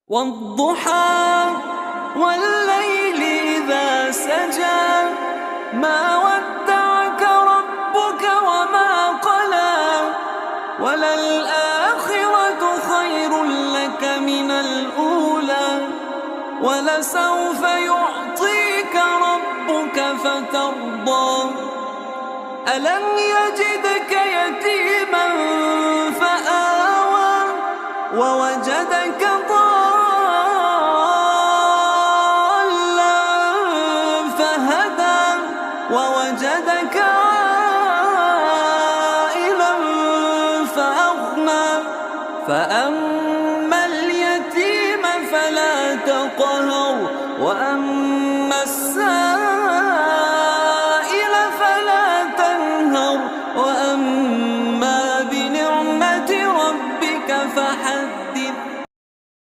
والضحى والليل إذا سجى ما ودعك ربك وما قلى وللآخرة خير لك من الأولى ولسوف يعطيك ربك فترضى ألم يجدك يتيما فآوى ووجدك ضالا فهدى ووجدك عائلا فأغنى فأما